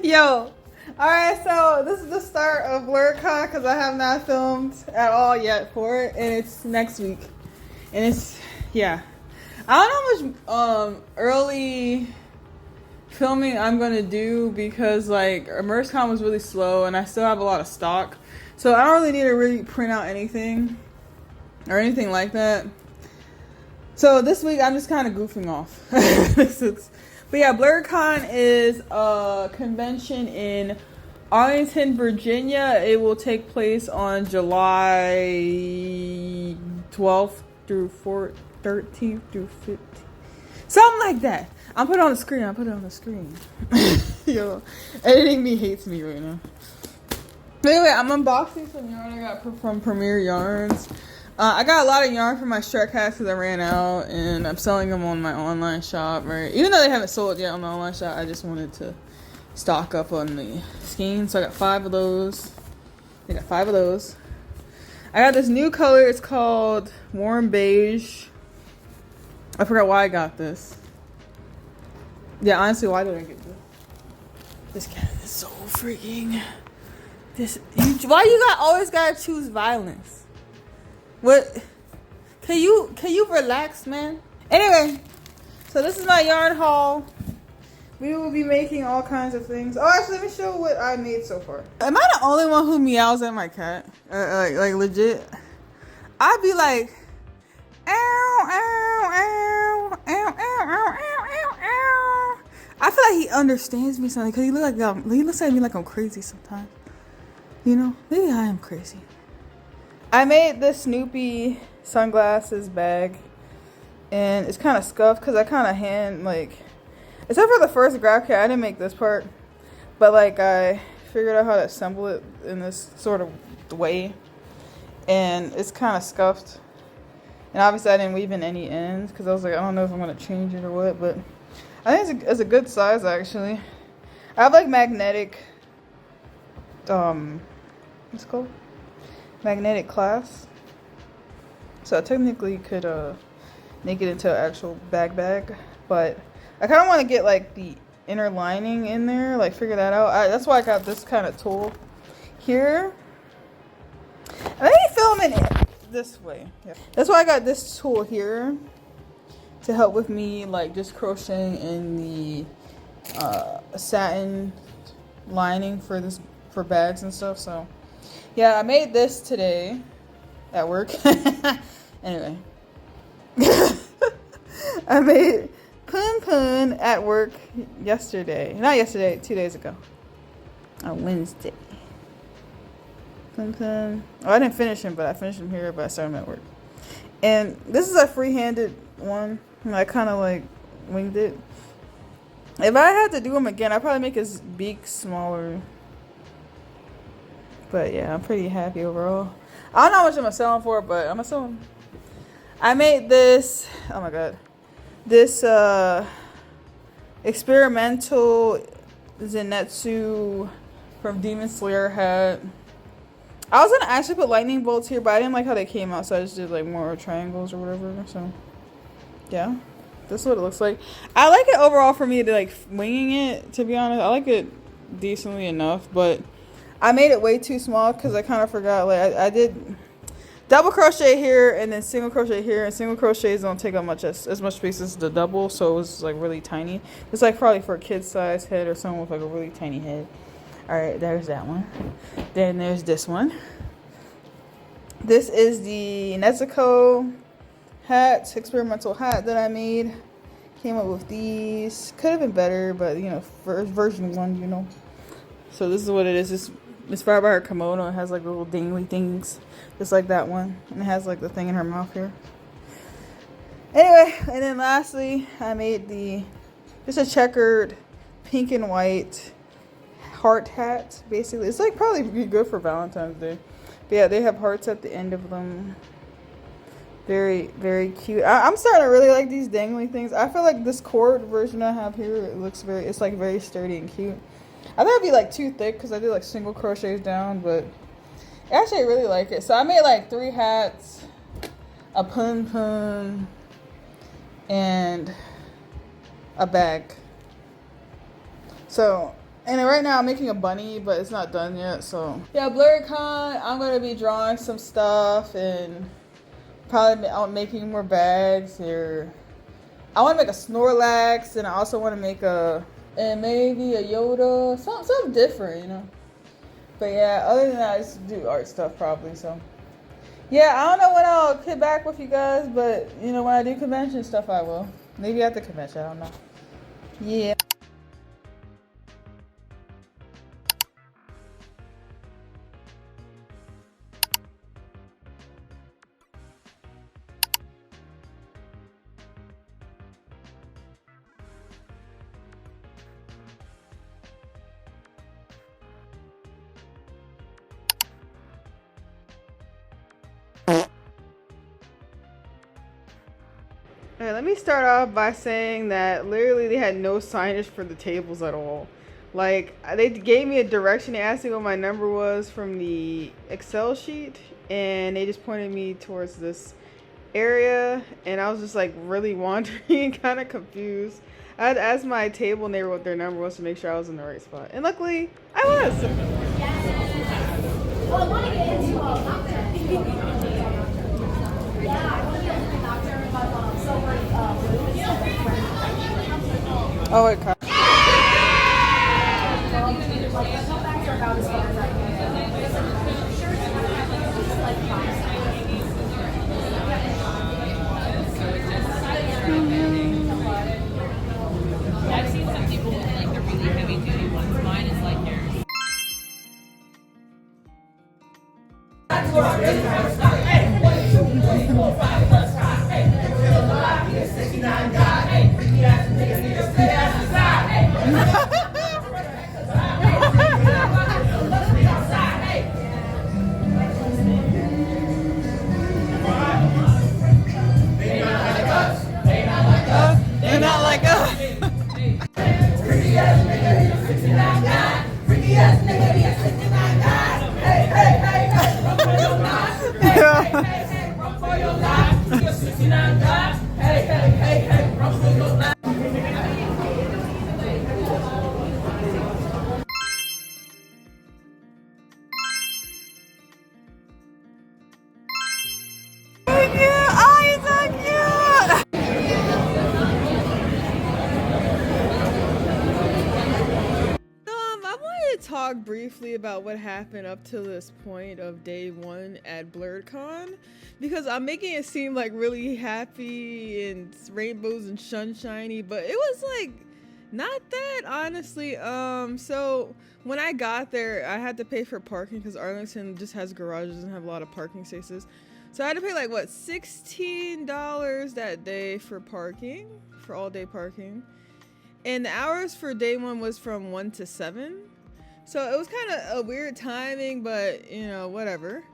Yo, alright, so this is the start of Blerdcon because I have not filmed at all yet for it, and it's next week. And it's, yeah. I don't know how much early filming I'm gonna do because like ImmerseCon was really slow and I still have a lot of stock. So I don't really need to really print out anything or anything like that. So this week I'm just kind of goofing off. But yeah, Blerdcon is a convention in Arlington, Virginia. It will take place on July 12th through 13th through 15th. Something like that. I'll put it on the screen. Yo, editing me hates me right now. Anyway, I'm unboxing some yarn I got from Premier Yarns. I got a lot of yarn for my Shrek hats because I ran out, and I'm selling them on my online shop, right? Even though they haven't sold yet on my online shop, I just wanted to stock up on the skein. So I got 5 of those. I got this new color. It's called Warm Beige. I forgot why I got this. Yeah, honestly, why did I get this? This cat is so freaking... Why you always gotta choose violence? What? Can you relax, man? Anyway, so this is my yarn haul. We will be making all kinds of things. Oh, actually, let me show what I made so far. Am I the only one who meows at my cat? Like legit? I'd be like, ow, ow, ow, ow, ow, ow, ow, ow, ow. I feel like he understands me something because he looks at me like I'm crazy sometimes. You know, maybe I am crazy. I made this Snoopy sunglasses bag, and it's kind of scuffed because I kind of except for the first grab kit, I didn't make this part, but like I figured out how to assemble it in this sort of way, and it's kind of scuffed, and obviously I didn't weave in any ends because I was like, I don't know if I'm going to change it or what, but I think it's a good size actually. I have like magnetic, what's it called? Magnetic clasp, so I technically could make it into an actual bag, but I kind of want to get like the inner lining in there, like figure that out. That's why I got this kind of tool here. And let me film it this way. Yeah. That's why I got this tool here to help with me like just crocheting in the satin lining for bags and stuff. So yeah, I made this today at work. Anyway. I made Pun at work yesterday. Not yesterday, 2 days ago. On Wednesday. Pun. Oh, I didn't finish him, but I finished him here, but I started him at work. And this is a free-handed one. I kind of like winged it. If I had to do him again, I'd probably make his beak smaller. But yeah, I'm pretty happy overall. I don't know how much I'm gonna sell them for, but I'm gonna sell them. I made this, oh my god, this experimental Zenitsu from Demon Slayer hat. I was gonna actually put lightning bolts here, but I didn't like how they came out, so I just did like more triangles or whatever. So yeah, this is what it looks like. I like it overall for me to like winging it, to be honest. I like it decently enough, but I made it way too small because I kind of forgot. Like I did double crochet here and then single crochet here, and single crochets don't take up as much space as the double, so it was like really tiny. It's like probably for a kid size head or someone with like a really tiny head. All right, there's that one. Then there's this one. This is the Nezuko hat, experimental hat that I made. Came up with these. Could have been better, but you know, for version 1, you know. So this is what it is. It's inspired by her kimono. It has like little dingly things, just like that one. And it has like the thing in her mouth here. Anyway, and then lastly, I made just a checkered pink and white heart hat, basically. It's like probably be good for Valentine's Day. But yeah, they have hearts at the end of them. Very, very cute. I'm starting to really like these dangly things. I feel like this cord version I have here, it's like very sturdy and cute. I thought it'd be like too thick because I did like single crochets down, but actually I really like it. So I made like 3 hats, a pun, and a bag. So And right now I'm making a bunny, but it's not done yet, so. Yeah, Blerdcon, I'm gonna be drawing some stuff and probably making more bags here. I wanna make a Snorlax, and I also wanna make and maybe a Yoda, something different, you know. But yeah, other than that, I just do art stuff probably, so. Yeah, I don't know when I'll get back with you guys, but you know, when I do convention stuff, I will. Maybe at the convention, I don't know. Yeah. Alright, let me start off by saying that literally they had no signage for the tables at all. Like, they gave me a direction, they asked me what my number was from the Excel sheet, and they just pointed me towards this area, and I was just like really wandering, kind of confused. I had to ask my table neighbor what their number was to make sure I was in the right spot, and luckily I was. Well, I want to get into oh, wait, car. I've seen some people with like the really heavy duty ones. Mine is like yours. They're not like us. Talk briefly about what happened up to this point of day one at Blerdcon, because I'm making it seem like really happy and rainbows and sunshiny, but it was like not that, honestly. So when I got there, I had to pay for parking because Arlington just has garages and have a lot of parking spaces. So I had to pay like what, $16 that day for parking, for all day parking. And the hours for day one was from 1 to 7. So it was kind of a weird timing, but you know, whatever.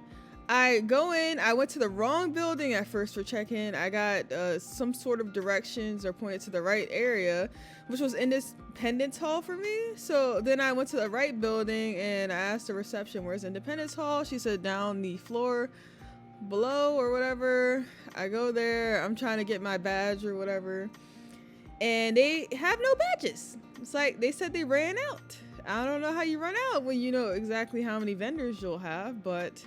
I go in, I went to the wrong building at first for check-in. I got some sort of directions or pointed to the right area, which was Independence Hall for me. So then I went to the right building and I asked the reception, where's Independence Hall? She said down the floor below or whatever. I go there, I'm trying to get my badge or whatever. And they have no badges. It's like they said they ran out. I don't know how you run out when you know exactly how many vendors you'll have, but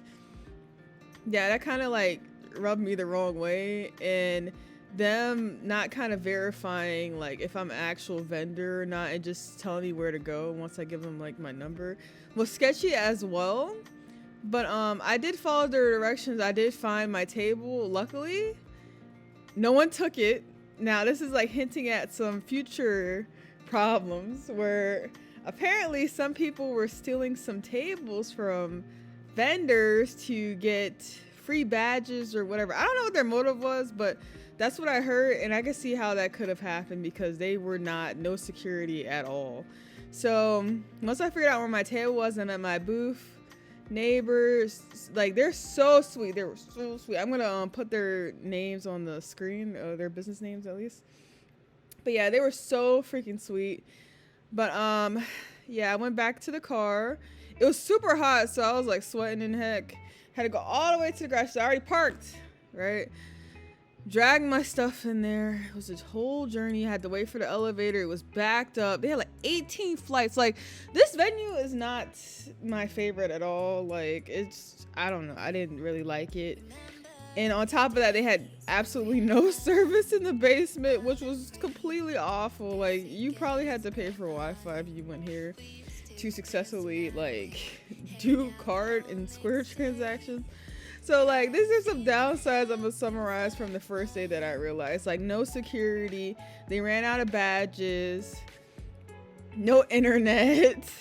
yeah, that kind of like rubbed me the wrong way. And them not kind of verifying like if I'm an actual vendor or not and just telling me where to go once I give them like my number was sketchy as well. But I did follow their directions. I did find my table. Luckily, no one took it. Now this is like hinting at some future problems where apparently some people were stealing some tables from vendors to get free badges or whatever. I don't know what their motive was, but that's what I heard, and I could see how that could have happened because they were no security at all. So once I figured out where my table was, I'm at my booth. Neighbors, like, they're so sweet. They were so sweet. I'm gonna put their names on the screen, their business names at least. But yeah, they were so freaking sweet. But yeah, I went back to the car. It was super hot, so I was like sweating in heck. Had to go all the way to the garage. So I already parked, right? Dragged my stuff in there. It was a whole journey. I had to wait for the elevator. It was backed up. They had like 18 flights. Like, this venue is not my favorite at all. Like, it's, I don't know. I didn't really like it. And on top of that, they had absolutely no service in the basement, which was completely awful. Like, you probably had to pay for Wi-Fi if you went here to successfully, like, do card and Square transactions. So, like, these are some downsides I'm gonna summarize from the first day that I realized. Like, no security. They ran out of badges. No internet.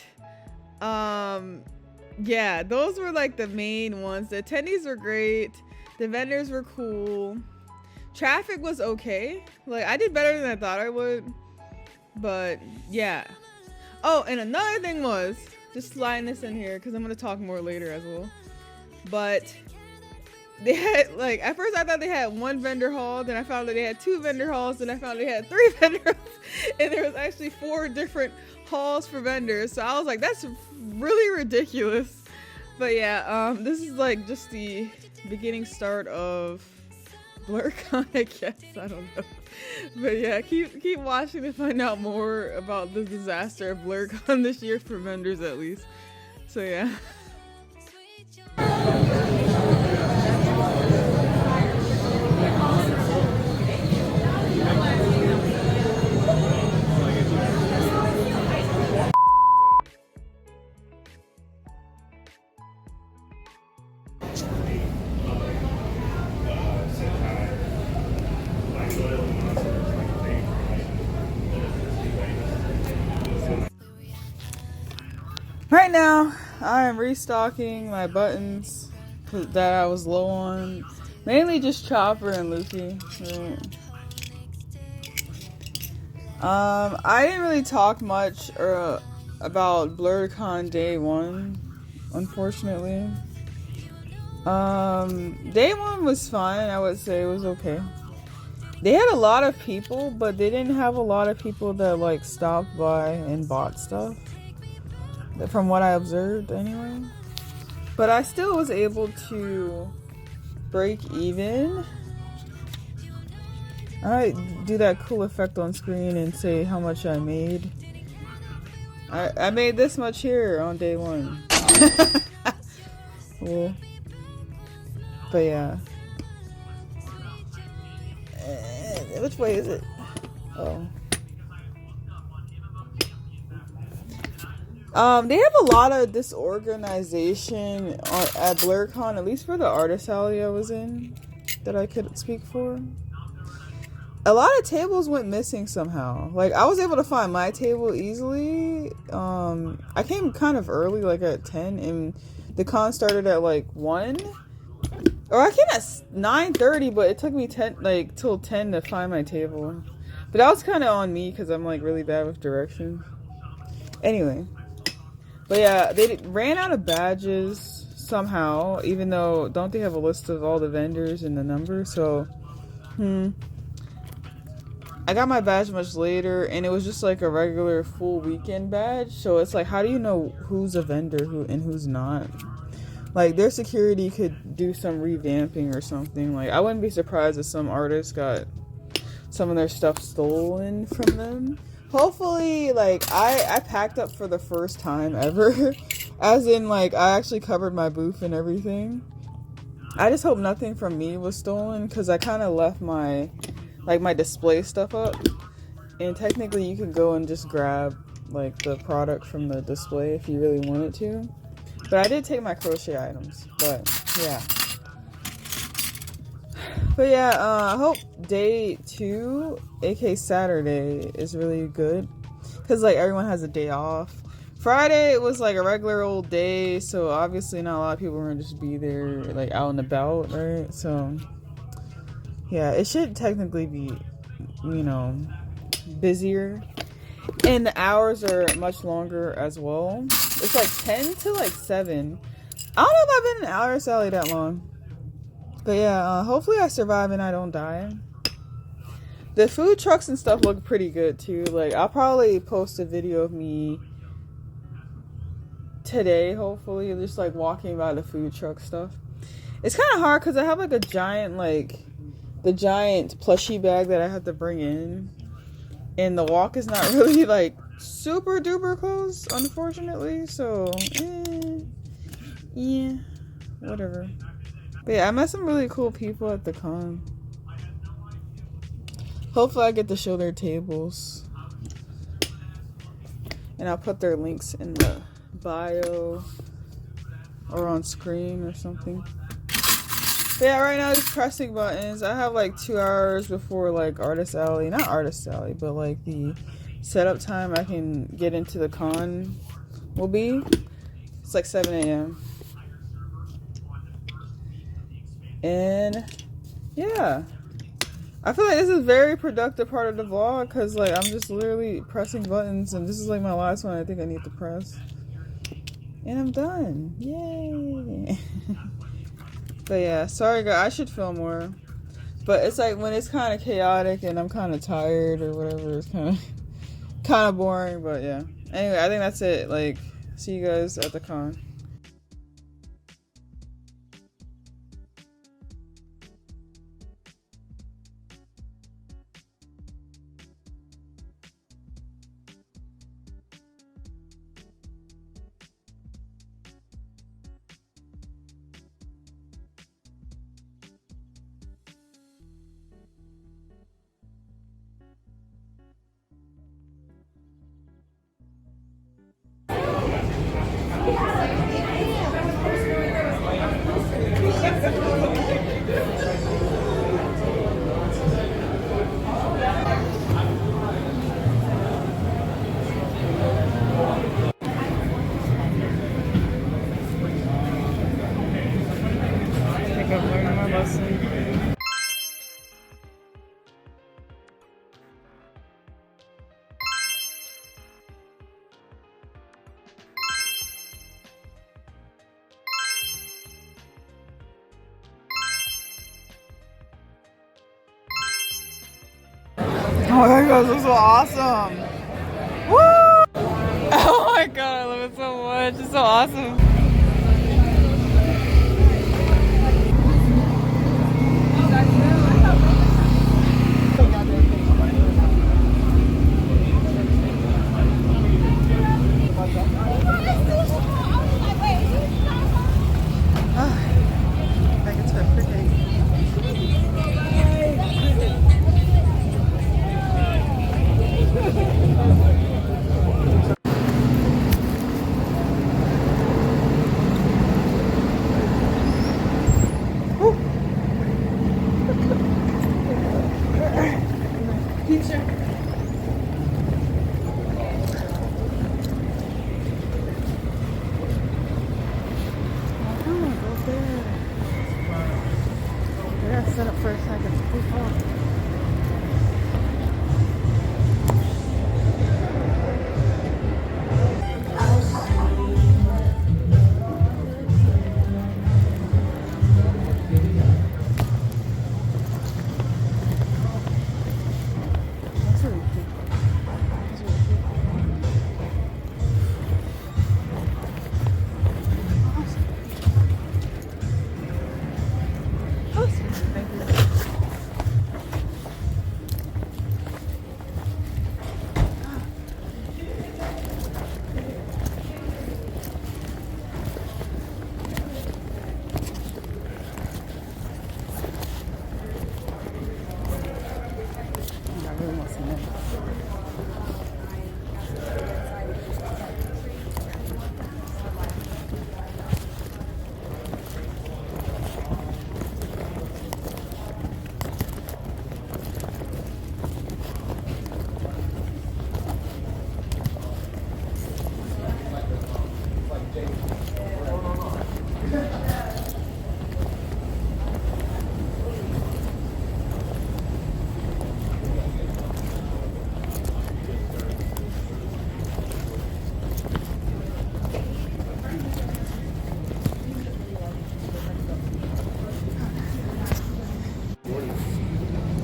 Yeah, those were, like, the main ones. The attendees were great. The vendors were cool. Traffic was okay. Like, I did better than I thought I would. But, yeah. Oh, and another thing was, just sliding this in here, because I'm going to talk more later as well. But they had, like, at first I thought they had one vendor hall. Then I found that they had 2 vendor halls. Then I found they had 3 vendor halls. And there was actually 4 different halls for vendors. So I was like, that's really ridiculous. But yeah, this is like just the beginning start of Blerdcon, I guess. I don't know. But yeah, keep watching to find out more about the disaster of Blerdcon this year for vendors at least. So yeah. Right now, I am restocking my buttons that I was low on. Mainly just Chopper and Luffy. I didn't really talk much about Blerdcon day 1, unfortunately. Day 1 was fine. I would say it was okay. They had a lot of people, but they didn't have a lot of people that like stopped by and bought stuff. From what I observed anyway. But I still was able to break even. I might do that cool effect on screen and say how much I made. I made this much here on day 1. Cool. But yeah. Which way is it? Oh. They have a lot of disorganization at Blerdcon, at least for the artist alley I was in, that I could speak for. A lot of tables went missing somehow. Like, I was able to find my table easily. I came kind of early, like at 10, and the con started at like 1. Or I came at 9:30, but it took me till 10 to find my table. But that was kind of on me, because I'm like really bad with directions. Anyway. But yeah, they ran out of badges somehow, even though, don't they have a list of all the vendors and the number? So, I got my badge much later, and it was just like a regular full weekend badge. So it's like, how do you know who's a vendor and who's not? Like, their security could do some revamping or something. Like, I wouldn't be surprised if some artists got some of their stuff stolen from them. Hopefully, like, I packed up for the first time ever. As in, like, I actually covered my booth and everything. I just hope nothing from me was stolen, because I kind of left my display stuff up. And technically, you could go and just grab, like, the product from the display if you really wanted to. But I did take my crochet items. But, yeah. But yeah, I hope day 2, aka Saturday, is really good. Because, like, everyone has a day off. Friday, it was, like, a regular old day. So, obviously, not a lot of people were going to just be there, like, out and about, right? So, yeah, it should technically be, you know, busier. And the hours are much longer as well. It's, like, 10 to, like, 7. I don't know if I've been in an artist alley that long. But yeah, hopefully I survive and I don't die. The food trucks and stuff look pretty good too. Like, I'll probably post a video of me today, hopefully, just like walking by the food truck stuff. It's kind of hard because I have like a giant like the giant plushie bag that I have to bring in. And the walk is not really like super duper close, unfortunately. So, yeah, whatever. But yeah, I met some really cool people at the con. Hopefully I get to show their tables. And I'll put their links in the bio or on screen or something. But yeah, right now just pressing buttons. I have like 2 hours before like Artist Alley. Not Artist Alley, but like the setup time I can get into the con will be. It's like 7 a.m. And yeah. I feel like this is a very productive part of the vlog because like I'm just literally pressing buttons and this is like my last one I think I need to press. And I'm done. Yay. But yeah, sorry guys, I should film more. But it's like when it's kind of chaotic and I'm kind of tired or whatever, it's kind of boring, but yeah. Anyway, I think that's it. Like, see you guys at the con. Oh my god, this is so awesome! Woo! Oh my god, I love it so much. It's so awesome. I think it's so pretty. Set up for a second.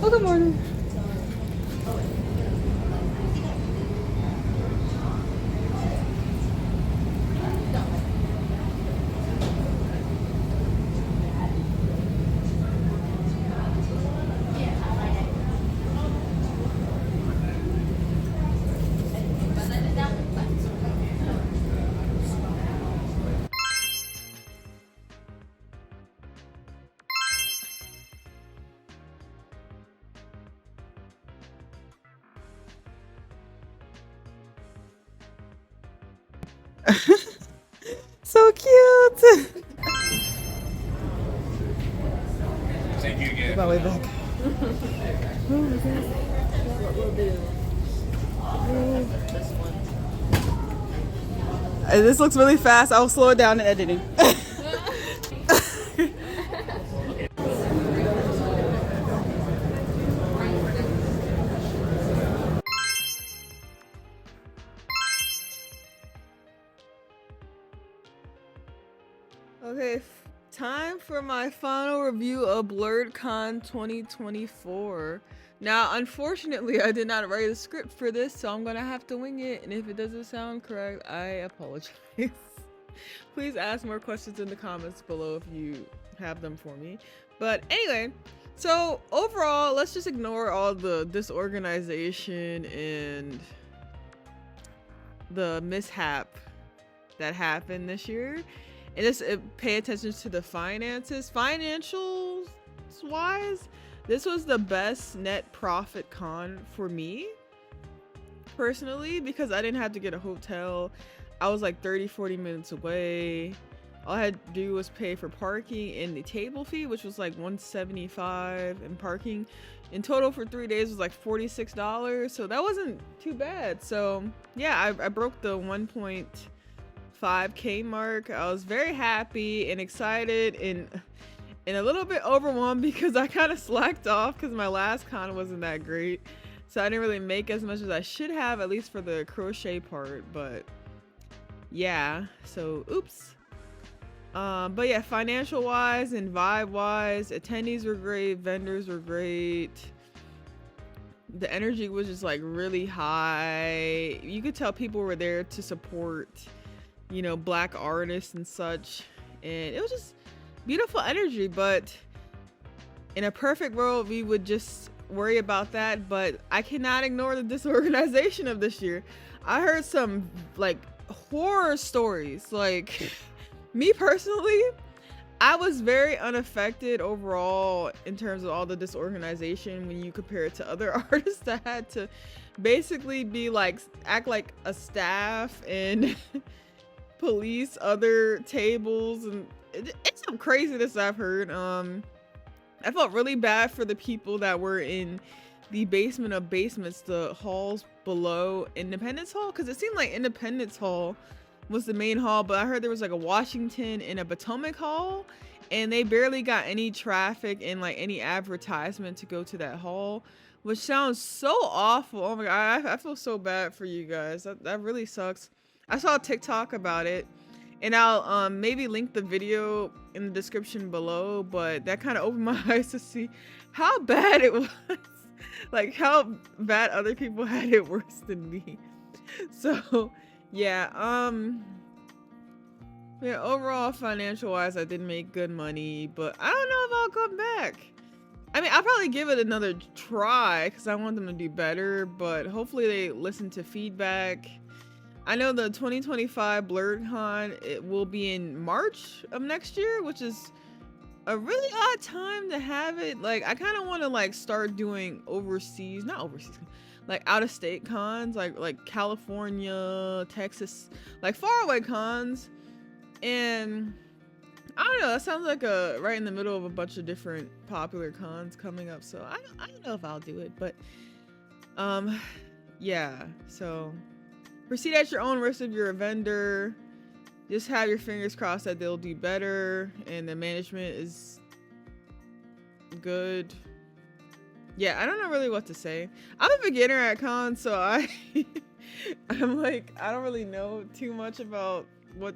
Oh, good morning. So cute. Thank you again. My way back. What we'll do. This one. This looks really fast. I'll slow it down in editing. Okay, time for my final review of Blerdcon 2024. Now, unfortunately, I did not write a script for this, so I'm gonna have to wing it, and if it doesn't sound correct, I apologize. Please ask more questions in the comments below if you have them for me. But anyway, so overall, let's just ignore all the disorganization and the mishap that happened this year. And just pay attention to the finances. Financials wise, this was the best net profit con for me personally, because I didn't have to get a hotel. I was like 30-40 minutes away. All I had to do was pay for parking and the table fee, which was like $175, and parking in total for 3 days was like $46. So that wasn't too bad. So yeah, I broke the 1.5K mark. I was very happy and excited and a little bit overwhelmed because I kind of slacked off because my last con wasn't that great. So I didn't really make as much as I should have, at least for the crochet part. But yeah, so oops. But yeah, financial wise and vibe wise, attendees were great, vendors were great. The energy was just like really high. You could tell people were there to support, you know, Black artists and such, and it was just beautiful energy. But in a perfect world, we would just worry about that, but I cannot ignore the disorganization of this year. I heard some like horror stories. Like me personally, I was very unaffected overall in terms of all the disorganization when you compare it to other artists that had to basically be like act like a staff and police other tables, and it's some craziness I've heard. I felt really bad for the people that were in the basement of basements, the halls below Independence Hall, because it seemed like Independence Hall was the main hall, but I heard there was like a Washington and a Potomac hall, and they barely got any traffic and like any advertisement to go to that hall, which sounds so awful. Oh my god, I feel so bad for you guys. That really sucks. I saw a TikTok about it, and I'll maybe link the video in the description below, but that kind of opened my eyes to see how bad it was. Like how bad other people had it worse than me. So yeah, overall financial wise, I didn't make good money, but I don't know if I'll come back. I mean, I'll probably give it another try because I want them to do better, but hopefully they listen to feedback. I know the 2025 Blerdcon, it will be in March of next year, which is a really odd time to have it. Like, I kind of want to like start doing not overseas, like out of state cons, like California, Texas, like far away cons. And I don't know, that sounds like right in the middle of a bunch of different popular cons coming up. So I don't know if I'll do it, but yeah, so proceed at your own risk if you're a vendor. Just have your fingers crossed that they'll do better and the management is good. Yeah, I don't know really what to say. I'm a beginner at cons, so I'm like, I don't really know too much about what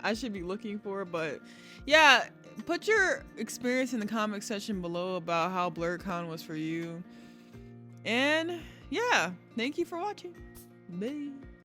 I should be looking for, but yeah, put your experience in the comment section below about how Blerdcon was for you. And yeah, thank you for watching. Bye.